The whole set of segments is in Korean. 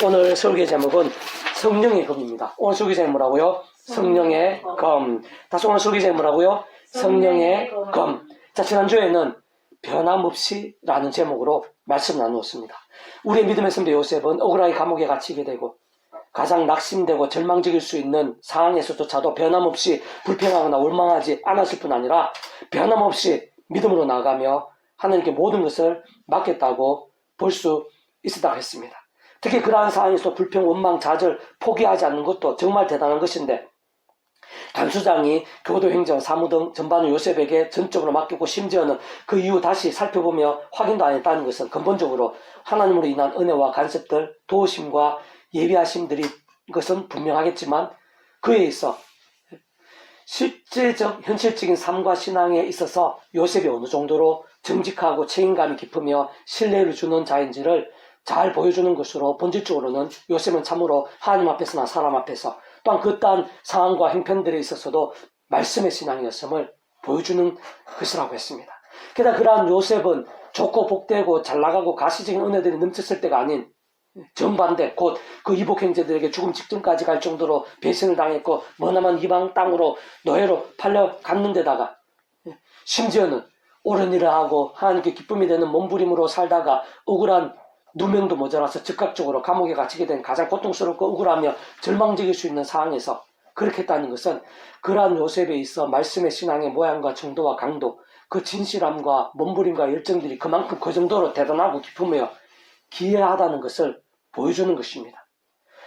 오늘 설계 제목은 성령의 검입니다. 오늘 설계 제목 뭐라고요? 성령의 검. 다시 오늘 설계 제목 뭐라고요? 성령의 검. 자, 지난주에는 변함없이 라는 제목으로 말씀 나누었습니다. 우리의 믿음의 선배 요셉은 억울하게 감옥에 갇히게 되고 가장 낙심되고 절망적일 수 있는 상황에서조차도 변함없이 불평하거나 원망하지 않았을 뿐 아니라 변함없이 믿음으로 나아가며 하나님께 모든 것을 맡겼다고 볼 수 있었다고 했습니다. 특히 그러한 상황에서 불평, 원망, 좌절, 포기하지 않는 것도 정말 대단한 것인데 간수장이 교도 행정, 사무 등 전반을 요셉에게 전적으로 맡겼고 심지어는 그 이후 다시 살펴보며 확인도 안 했다는 것은 근본적으로 하나님으로 인한 은혜와 간섭들, 도우심과 예비하심들이 것은 분명하겠지만 그에 있어 실제적, 현실적인 삶과 신앙에 있어서 요셉이 어느 정도로 정직하고 책임감이 깊으며 신뢰를 주는 자인지를 잘 보여주는 것으로 본질적으로는 요셉은 참으로 하나님 앞에서나 사람 앞에서 또한 그딴 상황과 형편들에 있어서도 말씀의 신앙이었음을 보여주는 것이라고 했습니다. 게다가 그러한 요셉은 좋고 복되고 잘나가고 가시적인 은혜들이 넘쳤을 때가 아닌 정반대 곧 그 이복 형제들에게 죽음 직전까지 갈 정도로 배신을 당했고 머나먼 이방 땅으로 노예로 팔려갔는 데다가 심지어는 옳은 일을 하고 하나님께 기쁨이 되는 몸부림으로 살다가 억울한 누명도 모자라서 즉각적으로 감옥에 갇히게 된 가장 고통스럽고 억울하며 절망적일 수 있는 상황에서 그렇게 했다는 것은 그러한 요셉에 있어 말씀의 신앙의 모양과 정도와 강도, 그 진실함과 몸부림과 열정들이 그만큼 그 정도로 대단하고 깊으며 기이하다는 것을 보여주는 것입니다.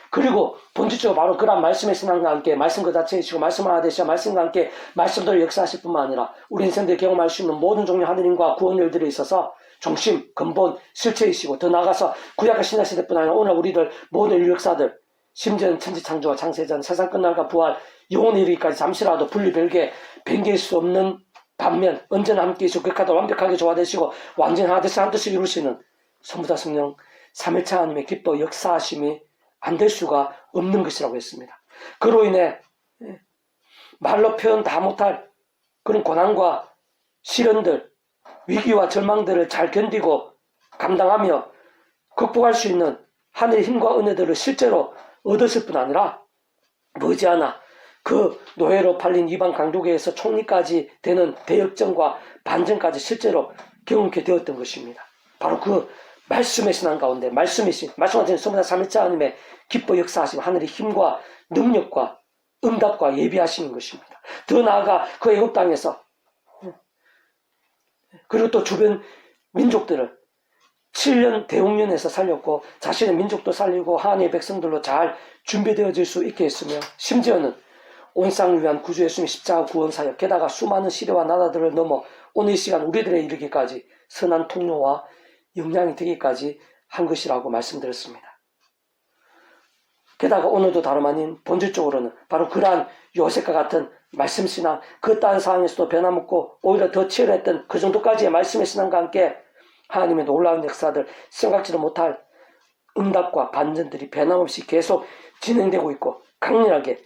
그리고 본질적으로 바로 그러한 말씀의 신앙과 함께 말씀 그 자체이시고 말씀 하나 되시어 말씀과 함께 말씀대로 역사하실 뿐만 아니라 우리 인생들이 경험할 수 있는 모든 종류 하느님과 구원 일들에 있어서 중심, 근본, 실체이시고 더 나아가서 구약과 신약시대뿐 아니라 오늘 우리들 모든 인류 역사들 심지어는 천지창조와 창세전, 세상 끝날과 부활, 영혼의 이르기까지 잠시라도 분리 별개 변개할 수 없는 반면 언제나 함께이시고 극하다 완벽하게 조화되시고 완전히 하나되시 한 뜻을 이루시는 성부다 성령 삼일체 하나님의 기뻐 역사하심이 안 될 수가 없는 것이라고 했습니다. 그로 인해 말로 표현 다 못할 그런 고난과 시련들, 위기와 절망들을 잘 견디고 감당하며 극복할 수 있는 하늘의 힘과 은혜들을 실제로 얻었을 뿐 아니라 머지않아 그 노예로 팔린 이방 강도계에서 총리까지 되는 대역전과 반전까지 실제로 경험하게 되었던 것입니다. 바로 그 말씀의 신앙 가운데 말씀과 같은 성부다 삼일체 하나님의 기뻐 역사하심 하늘의 힘과 능력과 응답과 예비하시는 것입니다. 더 나아가 그 애굽 땅에서 그리고 또 주변 민족들을 7년 대홍련에서 살렸고 자신의 민족도 살리고 하나님의 백성들로 잘 준비되어질 수 있게 했으며 심지어는 온 쌍을 위한 구주 예수님의 십자가 구원 사역 게다가 수많은 시대와 나라들을 넘어 오늘 이 시간 우리들에 이르기까지 선한 통로와 영향이 되기까지 한 것이라고 말씀드렸습니다. 게다가 오늘도 다름 아닌 본질적으로는 바로 그러한 요셉과 같은 말씀 신앙, 그 다른 상황에서도 변함없고 오히려 더 치열했던 그 정도까지의 말씀의 신앙과 함께 하나님의 놀라운 역사들, 생각지도 못할 응답과 반전들이 변함없이 계속 진행되고 있고 강렬하게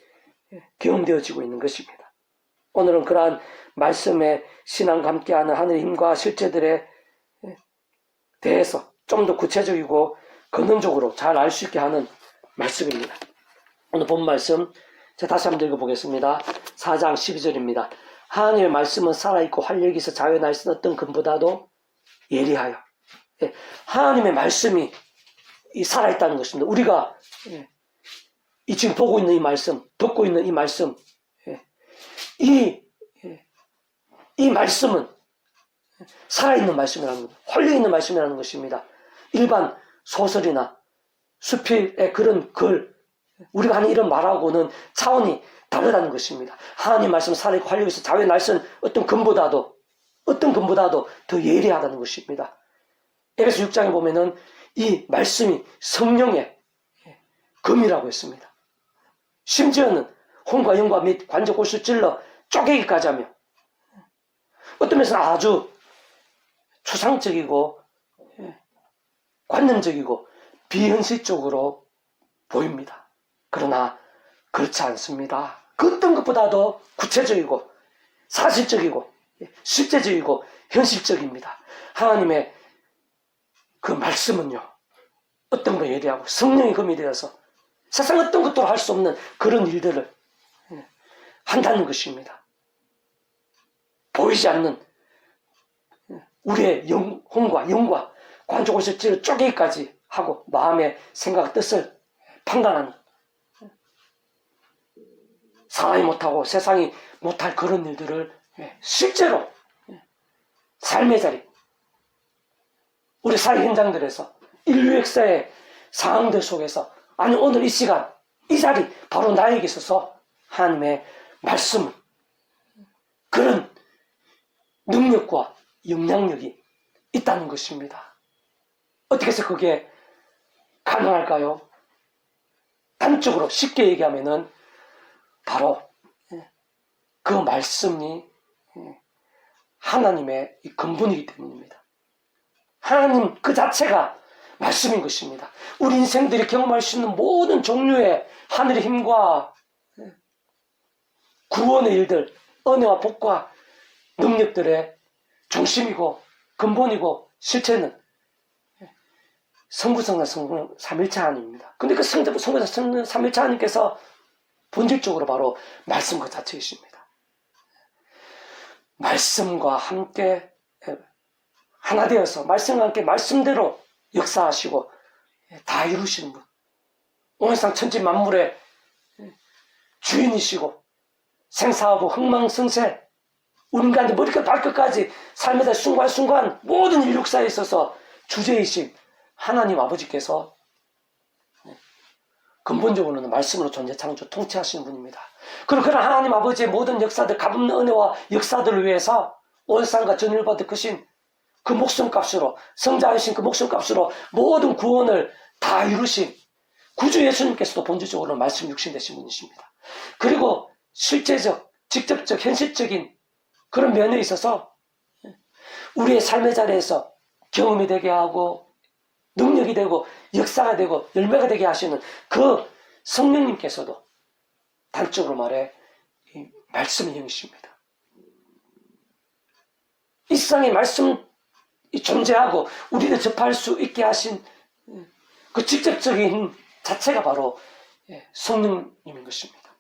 경험되어지고 있는 것입니다. 오늘은 그러한 말씀의 신앙과 함께하는 하늘의 힘과 실제들에 대해서 좀 더 구체적이고 근원적으로 잘 알 수 있게 하는 말씀입니다. 오늘 본 말씀 제가 다시 한번 읽어보겠습니다. 4장 12절입니다. 하나님의 말씀은 살아있고 활력이 있어 자유의 날 쓴 어떤 금보다도 예리하여. 하나님의 말씀이 살아있다는 것입니다. 우리가 이 지금 보고 있는 이 말씀, 듣고 있는 이 말씀, 이 말씀은 살아있는 말씀이라는 것, 활력 있는 말씀이라는 것입니다. 일반 소설이나 수필의 그런 글, 우리가 하는 이런 말하고는 차원이 다르다는 것입니다. 하나님 말씀 살아있고 활력이 있어 자유의 날선 어떤 금보다도 더 예리하다는 것입니다. 에베소 6장에 보면은 이 말씀이 성령의 금이라고 했습니다. 심지어는 혼과 영과 및 관절 골수 찔러 쪼개기까지 하며 어떤 면에서는 아주 추상적이고 관념적이고 비현실적으로 보입니다. 그러나 그렇지 않습니다. 그 어떤 것보다도 구체적이고 사실적이고 실제적이고 현실적입니다. 하나님의 그 말씀은요 어떤 거 예리하고 성령이 금이 되어서 세상 어떤 것도 할 수 없는 그런 일들을 한다는 것입니다. 보이지 않는 우리의 영혼과 영과 관조골수 찔러 쪼개기까지 하고 마음의 생각 뜻을 판단하는 사람이 못하고 세상이 못할 그런 일들을 실제로 삶의 자리, 우리 사회 현장들에서 인류 역사의 상황들 속에서, 아니 오늘 이 시간 이 자리 바로 나에게 있어서 하나님의 말씀, 그런 능력과 영향력이 있다는 것입니다. 어떻게 해서 그게 가능할까요? 단적으로 쉽게 얘기하면은 바로 그 말씀이 하나님의 근본이기 때문입니다. 하나님 그 자체가 말씀인 것입니다. 우리 인생들이 경험할 수 있는 모든 종류의 하늘의 힘과 구원의 일들, 은혜와 복과 능력들의 중심이고 근본이고 실체는 성부, 성자, 성령 삼일체 하나님입니다. 근데 그 성부, 성자, 성령 삼일체 하나님께서 본질적으로 바로 말씀 그 자체이십니다. 말씀과 함께 하나 되어서 말씀과 함께 말씀대로 역사하시고 다 이루시는 분, 온 세상 천지 만물의 주인이시고 생사하고 흥망성쇠, 우리 인간의 머리끝 발끝까지 삶의 순간순간 모든 인류 역사에 있어서 주제이신 하나님 아버지께서 근본적으로는 말씀으로 존재 창조 통치하시는 분입니다. 그리고 그런 하나님 아버지의 모든 역사들, 값없는 은혜와 역사들을 위해서 온 세상과 전의를 받은 크신 그 목숨값으로, 성자이신 그 목숨값으로 모든 구원을 다 이루신 구주 예수님께서도 본질적으로 말씀 육신 되신 분이십니다. 그리고 실제적, 직접적, 현실적인 그런 면에 있어서 우리의 삶의 자리에서 경험이 되게 하고 능력이 되고 역사가 되고 열매가 되게 하시는 그 성령님께서도 단적으로 말해 말씀의 영이십니다. 이 세상에 말씀이 존재하고 우리를 접할 수 있게 하신 그 직접적인 자체가 바로 성령님인 것입니다.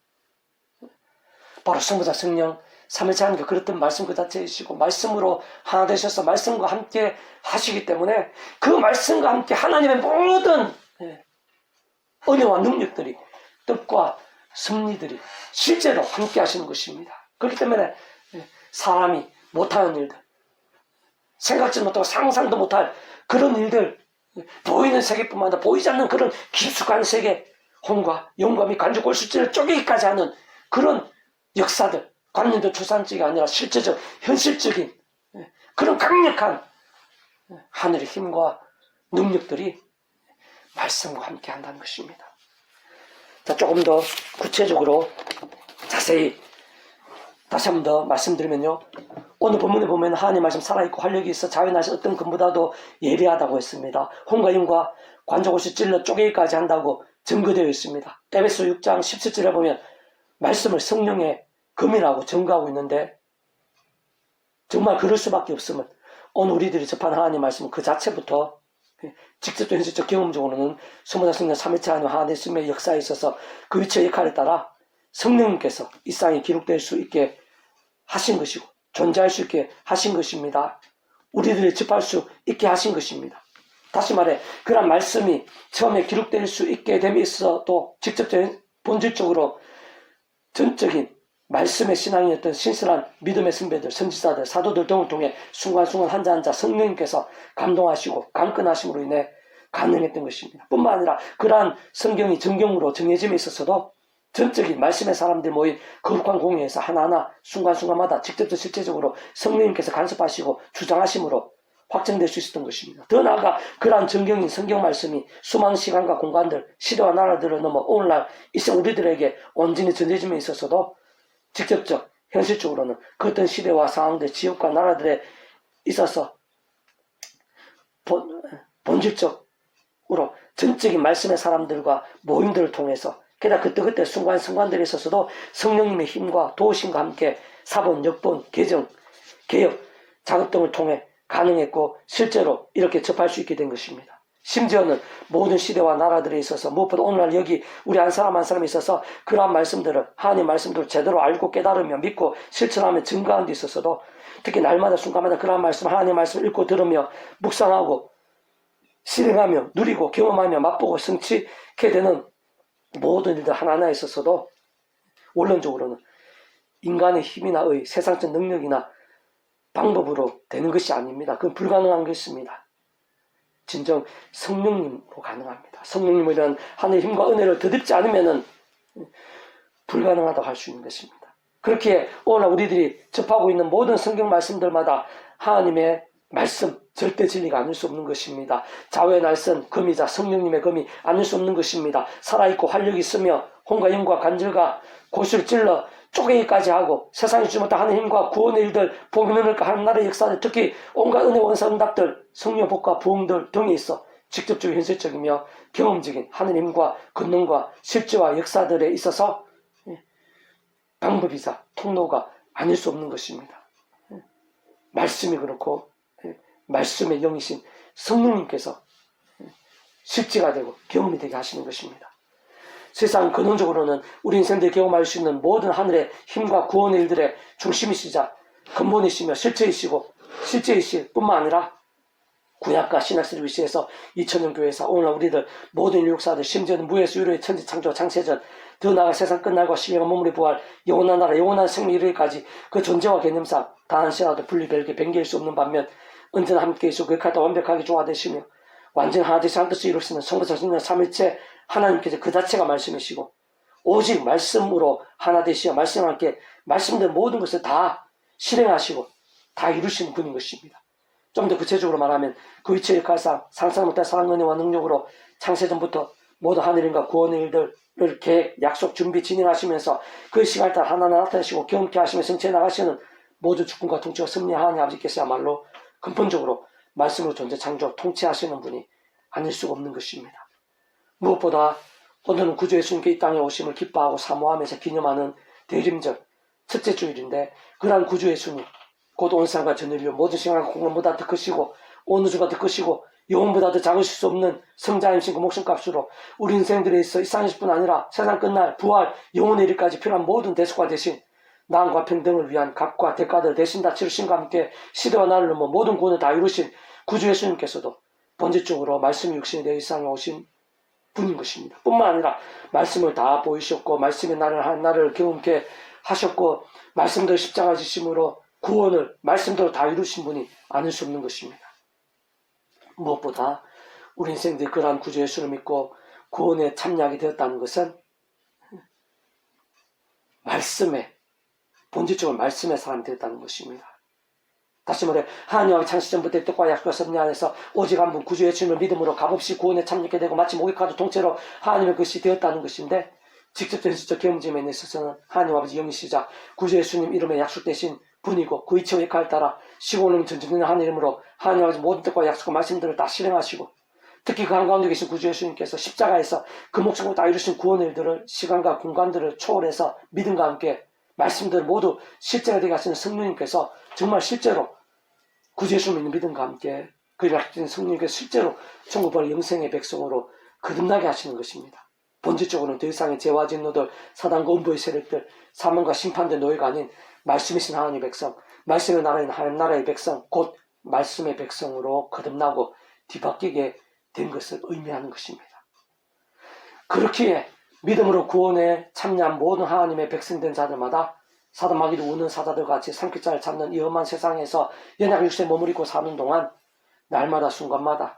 바로 성부자 성령 삼일체 하나님께 그랬던 말씀 그 자체이시고 말씀으로 하나 되셔서 말씀과 함께 하시기 때문에 그 말씀과 함께 하나님의 모든 은혜와 능력들이, 뜻과 섭리들이 실제로 함께 하시는 것입니다. 그렇기 때문에 사람이 못하는 일들, 생각지 못하고 상상도 못할 그런 일들, 보이는 세계뿐만 아니라 보이지 않는 그런 깊숙한 세계, 혼과 영과 및 관주골수질을 쪼개기까지 하는 그런 역사들, 관념도 추상적이 아니라 실제적, 현실적인 그런 강력한 하늘의 힘과 능력들이 말씀과 함께 한다는 것입니다. 자, 조금 더 구체적으로 자세히 다시 한 번 더 말씀드리면요. 오늘 본문에 보면 하나님 말씀 살아있고 활력이 있어 자연하신 어떤 것보다도 예리하다고 했습니다. 혼과 영과 관조골수 찔러 쪼개기까지 한다고 증거되어 있습니다. 에베소 6장 17절에 보면 말씀을 성령의 금이라고 증거하고 있는데 정말 그럴 수밖에 없음은 오늘 우리들이 접한 하나님 말씀은 그 자체부터 직접적 현실적 경험적으로는 성부자 성령 삼일체 하나님 하나님의 역사에 있어서 그 위치의 역할에 따라 성령님께서 이 땅에 기록될 수 있게 하신 것이고 존재할 수 있게 하신 것입니다. 우리들이 접할 수 있게 하신 것입니다. 다시 말해 그런 말씀이 처음에 기록될 수 있게 됨에 있어도 직접적인 본질적으로 전적인 말씀의 신앙이었던 신실한 믿음의 선배들, 선지자들, 사도들 등을 통해 순간순간 한자 한자 성령님께서 감동하시고 강건하심으로 인해 가능했던 것입니다. 뿐만 아니라 그러한 성경이 정경으로 정해짐에 있어서도 전적인 말씀의 사람들 모인 거룩한 공회에서 하나하나 순간순간마다 직접적 실제적으로 성령님께서 간섭하시고 주장하심으로 확정될 수 있었던 것입니다. 더 나아가 그러한 정경인 성경 말씀이 수많은 시간과 공간들, 시대와 나라들을 넘어 오늘날 이생 우리들에게 온전히 전해짐에 있어서도 직접적, 현실적으로는 그 어떤 시대와 상황들, 지역과 나라들에 있어서 본질적으로 전적인 말씀의 사람들과 모임들을 통해서 게다가 그때 순간순간들에 있어서도 성령님의 힘과 도우심과 함께 사본, 역본, 개정, 개혁, 작업 등을 통해 가능했고 실제로 이렇게 접할 수 있게 된 것입니다. 심지어는 모든 시대와 나라들에 있어서 무엇보다 오늘날 여기 우리 한 사람 한 사람에 있어서 그러한 말씀들을 하나님 말씀들을 제대로 알고 깨달으며 믿고 실천하며 증거하는 데 있어서도 특히 날마다 순간마다 그러한 말씀 하나님 말씀을 읽고 들으며 묵상하고 실행하며 누리고 경험하며 맛보고 성취게 되는 모든 일들 하나하나에 있어서도 원론적으로는 인간의 힘이나 세상적 능력이나 방법으로 되는 것이 아닙니다. 그건 불가능한 것입니다. 진정 성령님으로 가능합니다. 성령님을 위한 하늘의 힘과 은혜를 더듬지 않으면 불가능하다고 할 수 있는 것입니다. 그렇게 오늘 우리들이 접하고 있는 모든 성경 말씀들마다 하나님의 말씀, 절대 진리가 아닐 수 없는 것입니다. 자외의 날선, 금이자 성령님의 금이 아닐 수 없는 것입니다. 살아있고 활력이 있으며 혼과 영과 간절과 고수를 찔러 쪼개기까지 하고 세상이 주지 못한 하나님의 힘과 구원의 일들, 복음의 은혜가 하나님의 역사들, 특히 온갖 은혜 원사 응답들, 성령 복과 부흥들 등에 있어 직접적이고 현실적이며 경험적인 하나님의 힘과 권능과 실제와 역사들에 있어서 방법이자 통로가 아닐 수 없는 것입니다. 말씀이 그렇고 말씀의 영이신 성령님께서 실제가 되고 경험이 되게 하시는 것입니다. 세상 근원적으로는 우리 인생들이 경험할 수 있는 모든 하늘의 힘과 구원의 일들의 중심이시자 근본이시며 실제이실 뿐만 아니라 구약과 신약시를 위시해서 2000년 교회에서 오늘 우리들 모든 인류사들 심지어는 무에서 유로의 천지 창조 창세전 더 나아가 세상 끝날과 심령과 몸물의 부활 영원한 나라 영원한 생명 이르기까지 그 존재와 개념상 단 한 시라도 분리 별개 변개할 수 없는 반면 언제나 함께 있어 그렇게 완벽하게 조화되시며 완전 하나 되시 한 뜻을 이루시는 성부사 성령 삼일체 하나님께서 그 자체가 말씀이시고 오직 말씀으로 하나 되시어 말씀과 함께 말씀된 모든 것을 다 실행하시고 다 이루시는 분인 것입니다. 좀 더 구체적으로 말하면 그 위치의 역할상 상상 못할 사랑 은혜와 능력으로 창세전부터 모든 하늘인과 구원의 일들을 계획, 약속, 준비, 진행하시면서 그 시간을 따라 하나하나 나타내시고 경험케 하시며 성취해 나가시는 모든 주권과 통치가 승리한 하나님 아버지께서야말로 근본적으로 말씀으로 존재 창조 통치하시는 분이 아닐 수가 없는 것입니다. 무엇보다 오늘은 구주 예수님께 이 땅에 오심을 기뻐하고 사모하면서 기념하는 대림절 첫째 주일인데 그러한 구주 예수님 곧 온 세상과 전 인류 모든 시간과 공간보다 더 크시고 온 우주가 더 크시고 영혼보다 더 작으실 수 없는 성자임신 그 목숨값으로 우리 인생들에 있어 이 상식뿐 아니라 세상 끝날 부활 영혼의 일까지 필요한 모든 대속과 대신 나음과 평등을 위한 값과 대가들을 대신 다 치르신과 함께 시대와 나를 넘어 모든 구원을 다 이루신 구주 예수님께서도 본질적으로 말씀이 육신이 되어 이 세상에 오신 분인 것입니다. 뿐만 아니라 말씀을 다 보이셨고 말씀의 나를 경험케 하셨고 말씀대로 십자가 지심으로 구원을 말씀대로 다 이루신 분이 아닐 수 없는 것입니다. 무엇보다 우리 인생들이 그러한 구주 예수를 믿고 구원에 참여하게 되었다는 것은 말씀에 본질적으로 말씀의 사람이 되었다는 것입니다. 다시 말해 하나님과 창세전부터 뜻과 약속과 섭리 안에서 오직 한 분 구주 예수님을 믿음으로 값없이 구원에 참여하게 되고 마치 목욕과도 통째로 하나님의 것이 되었다는 것인데 직접 현실적 경험점에 있어서는 하나님 아버지 영이시자 구주 예수님 이름에 약속되신 분이고 그 이치와 역할을 따라 시고는 전쟁되는 하나님 이름으로 하나님 아버지 모든 뜻과 약속과 말씀들을 다 실행하시고 특히 그 한가운데 계신 구주 예수님께서 십자가에서 그 목숨을 다 이루신 구원의 일들을 시간과 공간들을 초월해서 믿음과 함께 말씀들 모두 실제가 되게 하시는 성령님께서 정말 실제로 구주 예수 믿는 믿음과 함께 그 약속된 성령님께서 실제로 천국을 영생의 백성으로 거듭나게 하시는 것입니다. 본질적으로는 더 이상의 죄와 진노들, 사단과 음부의 세력들, 사망과 심판된 노예가 아닌 말씀이신 하나님의 백성, 말씀의 나라인 하나님 나라의 백성, 곧 말씀의 백성으로 거듭나고 뒤바뀌게 된 것을 의미하는 것입니다. 그렇기에 믿음으로 구원에 참여한 모든 하나님의 백성된 자들마다 사도마귀를 우는 사자들 같이 산기자를 잡는 이 험한 세상에서 연약 육체에 머무르고 사는 동안 날마다 순간마다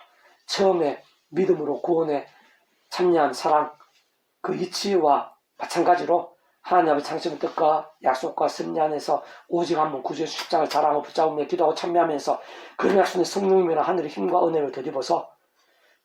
처음에 믿음으로 구원에 참여한 사랑 그 이치와 마찬가지로 하나님 아버지 창조의 뜻과 약속과 섭리 안에서 오직 한 번 구주의 십자가를 자랑하고 붙잡으며 기도하고 참여하면서 그 약속의 성령님이나 하늘의 힘과 은혜를 되짚어서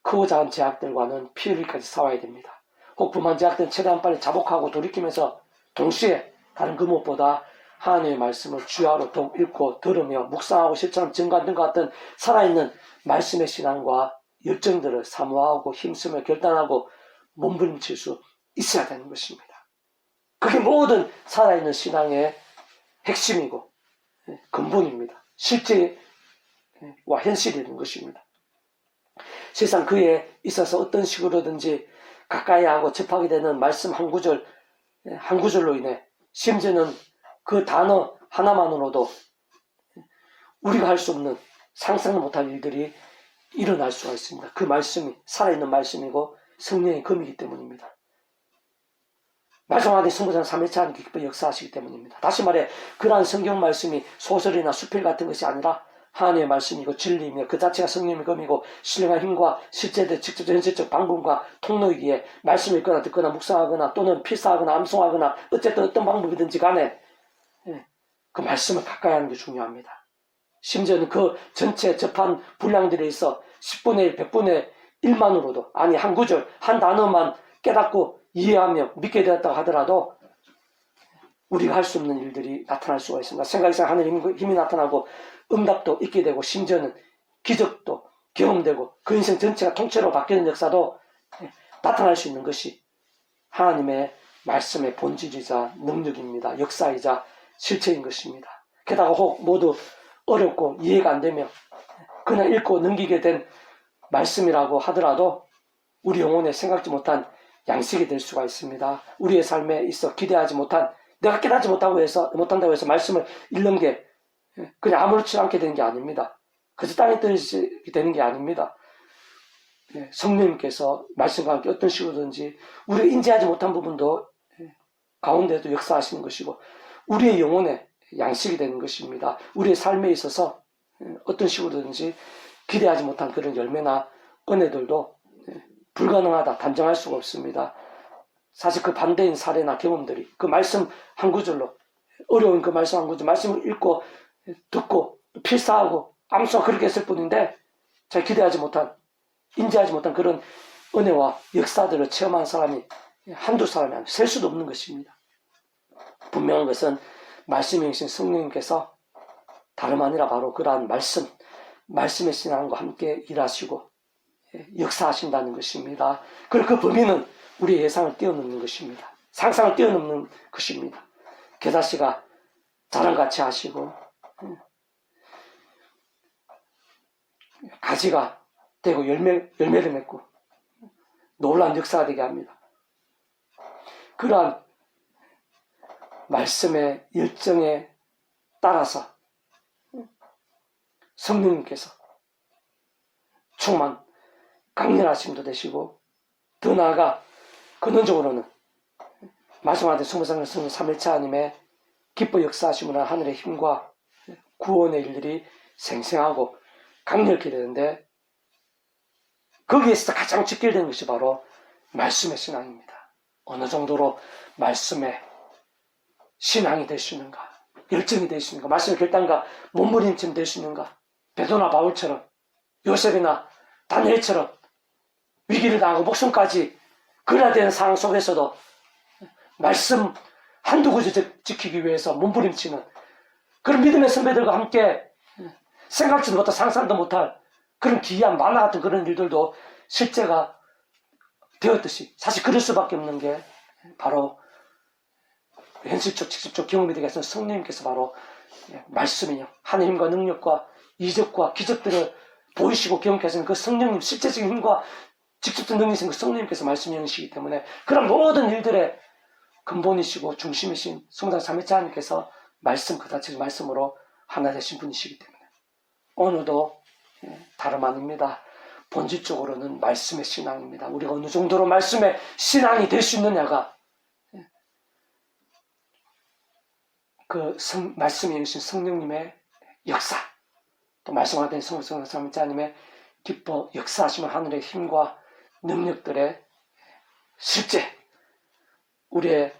크고 작은 제약들과는 피 흘리기까지 싸워야 됩니다. 혹부만 제약들은 최대한 빨리 자복하고 돌이키면서 동시에 다른 그 무엇보다 하나님의 말씀을 주야로 더욱 읽고 들으며 묵상하고 실천하는 증거한 등과 같은 살아있는 말씀의 신앙과 열정들을 사모하고 힘쓰며 결단하고 몸부림칠 수 있어야 되는 것입니다. 그게 모든 살아있는 신앙의 핵심이고 근본입니다. 실제와 현실이 되는 것입니다. 세상 그에 있어서 어떤 식으로든지 가까이 하고 접하게 되는 말씀 한 구절, 한 구절로 인해 심지어는 그 단어 하나만으로도 우리가 할 수 없는 상상도 못할 일들이 일어날 수가 있습니다. 그 말씀이 살아있는 말씀이고 성령의 검이기 때문입니다. 말씀하되 성부상 3일차 하나님께 기뻐 역사하시기 때문입니다. 다시 말해 그러한 성경 말씀이 소설이나 수필 같은 것이 아니라 하나님의 말씀이고 진리이며 그 자체가 성령의 검이고 신령한 힘과 실제적 직접 현실적 방법과 통로이기에 말씀을 읽거나 듣거나 묵상하거나 또는 필사하거나 암송하거나 어쨌든 어떤 방법이든지 간에 그 말씀을 가까이 하는 게 중요합니다. 심지어는 그 전체 접한 분량들에 있어 10분의 1, 100분의 1만으로도 아니 한 구절, 한 단어만 깨닫고 이해하며 믿게 되었다고 하더라도 우리가 할 수 없는 일들이 나타날 수가 있습니다. 생각 이상 하늘의 힘이 나타나고 응답도 있게 되고 심지어는 기적도 경험되고 그 인생 전체가 통째로 바뀌는 역사도 나타날 수 있는 것이 하나님의 말씀의 본질이자 능력입니다. 역사이자 실체인 것입니다. 게다가 혹 모두 어렵고 이해가 안 되며 그냥 읽고 넘기게 된 말씀이라고 하더라도 우리 영혼에 생각지 못한 양식이 될 수가 있습니다. 우리의 삶에 있어 기대하지 못한 내가 깨닫지 못한다고 해서 말씀을 읽는 게 그냥 아무렇지 않게 되는 게 아닙니다. 그저 땅에 떨어지게 되는 게 아닙니다. 성령님께서 말씀과 함께 어떤 식으로든지 우리가 인지하지 못한 부분도 가운데도 역사하시는 것이고 우리의 영혼에 양식이 되는 것입니다. 우리의 삶에 있어서 어떤 식으로든지 기대하지 못한 그런 열매나 은혜들도 불가능하다 단정할 수가 없습니다. 사실 그 반대인 사례나 경험들이 그 말씀 한 구절로 어려운 그 말씀 한 구절 말씀을 읽고 듣고 필사하고 암송 그렇게 했을 뿐인데 잘 기대하지 못한 인지하지 못한 그런 은혜와 역사들을 체험한 사람이 한두 사람이 아니라 셀 수도 없는 것입니다. 분명한 것은 말씀의 신 성령님께서 다름 아니라 바로 그러한 말씀의 신앙과 함께 일하시고 역사하신다는 것입니다. 그리고 그 범위는 우리의 예상을 뛰어넘는 것입니다. 상상을 뛰어넘는 것입니다. 겨자씨가 자랑같이 하시고 가지가 되고 열매를 맺고 놀라운 역사가 되게 합니다. 그러한 말씀의 열정에 따라서 성령님께서 충만 강렬하심도 되시고 더 나아가 근원적으로는 말씀하신 성부상 3일차 하나님의 기뻐 역사하심으로 하늘의 힘과 구원의 일들이 생생하고 강렬케 되는데 거기에서 가장 직결되는 것이 바로 말씀의 신앙입니다. 어느 정도로 말씀의 신앙이 될 수 있는가, 열정이 될 수 있는가, 말씀의 결단과 몸부림쯤 될 수 있는가, 베드로나 바울처럼 요셉이나 다니엘처럼 위기를 당하고 목숨까지 걸어야 되는 상황 속에서도 말씀 한두 구절 지키기 위해서 몸부림치는 그런 믿음의 선배들과 함께 생각지도 못할 상상도 못할 그런 기이한 만화 같은 그런 일들도 실제가 되었듯이 사실 그럴 수밖에 없는 게 바로 현실적 직접적 경험이 되겠습니다. 성령님께서 바로 말씀이요 하나님과 능력과 이적과 기적들을 보이시고 경험하시는 그 성령님 실제적인 힘과 직접적 능력이신 그 성령님께서 말씀 영이시기 때문에 그런 모든 일들의 근본이시고 중심이신 성당 3일차 하나님께서 말씀 그 자체의 말씀으로 하나 되신 분이시기 때문에 오늘도 다름 아닙니다. 본질적으로는 말씀의 신앙입니다. 우리가 어느 정도로 말씀의 신앙이 될 수 있느냐가 그 말씀이 여기신 성령님의 역사 또 말씀하던 성령 3일차 하나님의 기뻐 역사하시는 하늘의 힘과 능력들의 실제 우리의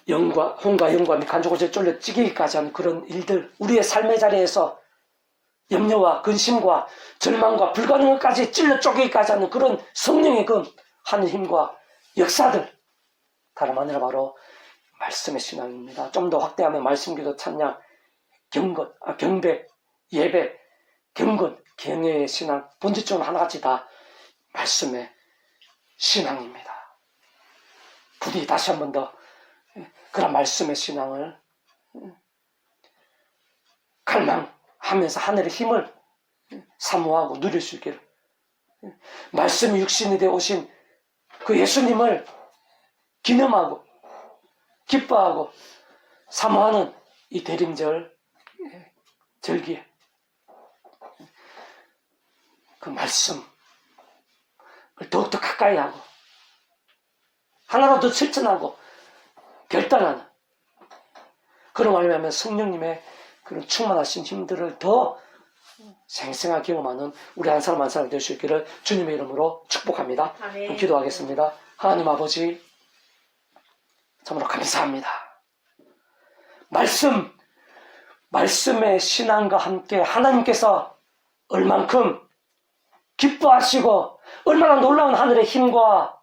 혼과 영과 및 간족을 쫄려 찌기까지 하는 그런 일들 우리의 삶의 자리에서 염려와 근심과 절망과 불가능까지 찔러 쪼개기까지 하는 그런 성령의 그 하늘 힘과 역사들 다름 아니라 바로 말씀의 신앙입니다. 좀 더 확대하면 말씀기도 찬양 경배 예배 경건 경외의 신앙 본질적으로 하나같이 다 말씀의 신앙입니다. 부디 다시 한 번 더 그런 말씀의 신앙을 갈망하면서 하늘의 힘을 사모하고 누릴 수 있기를, 말씀이 육신이 되어 오신 그 예수님을 기념하고 기뻐하고 사모하는 이 대림절 절기에 그 말씀을 더욱더 가까이 하고 하나로 더 실천하고 결단하는, 그런 말미암아 성령님의 그런 충만하신 힘들을 더 생생하게 경험하는 우리 한 사람 한 사람 될 수 있기를 주님의 이름으로 축복합니다. 아멘. 기도하겠습니다. 하나님 아버지, 참으로 감사합니다. 말씀의 신앙과 함께 하나님께서 얼만큼 기뻐하시고 얼마나 놀라운 하늘의 힘과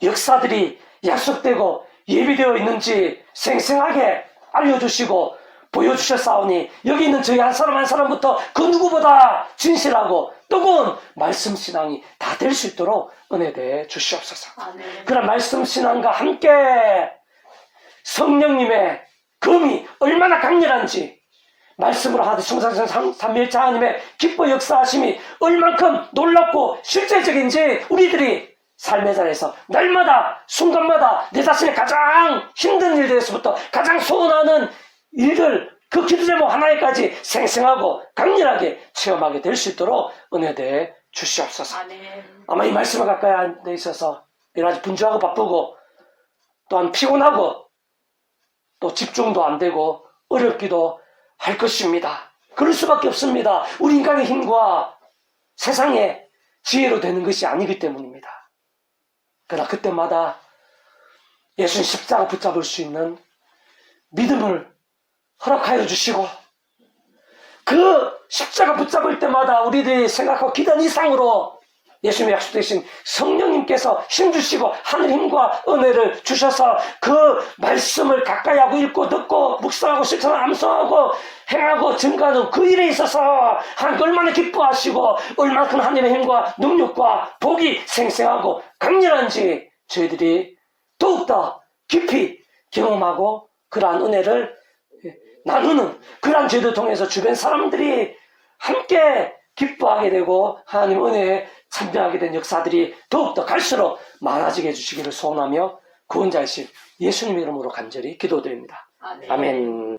역사들이 약속되고 예비되어 있는지 생생하게 알려주시고 보여주셨사오니, 여기 있는 저희 한 사람 한 사람부터 그 누구보다 진실하고 뜨거운 말씀 신앙이 다 될 수 있도록 은혜 대해 주시옵소서. 아멘. 그런 말씀 신앙과 함께 성령님의 검이 얼마나 강렬한지, 말씀으로 하듯 성삼 삼위일체 하나님의 기뻐 역사하심이 얼만큼 놀랍고 실제적인지 우리들이 삶의 자리에서 날마다 순간마다 내 자신의 가장 힘든 일들에서부터 가장 소원하는 일들, 그 기도 제목 하나에까지 생생하고 강렬하게 체험하게 될 수 있도록 은혜 대해 주시옵소서. 아멘. 아마 이 말씀을 가까이 앉아 있어서 여러 가지 분주하고 바쁘고 또한 피곤하고 또 집중도 안 되고 어렵기도 할 것입니다. 그럴 수밖에 없습니다. 우리 인간의 힘과 세상의 지혜로 되는 것이 아니기 때문입니다. 그러나 그때마다 예수님 십자가 붙잡을 수 있는 믿음을 허락하여 주시고, 그 십자가 붙잡을 때마다 우리들이 생각하고 기도한 이상으로 예수님의 약속되신 성령님께서 힘주시고 하늘 힘과 은혜를 주셔서 그 말씀을 가까이 하고 읽고 듣고 묵상하고 실천하고 암송하고 행하고 증가하는 그 일에 있어서 하나님 얼마나 기뻐하시고 얼마나 큰 하늘의 힘과 능력과 복이 생생하고 강렬한지 저희들이 더욱더 깊이 경험하고 그러한 은혜를 나누는, 그러한 저희들 통해서 주변 사람들이 함께 기뻐하게 되고 하나님 은혜에 참여하게 된 역사들이 더욱더 갈수록 많아지게 해주시기를 소원하며 구원자이신 예수님 이름으로 간절히 기도드립니다. 아멘. 아멘.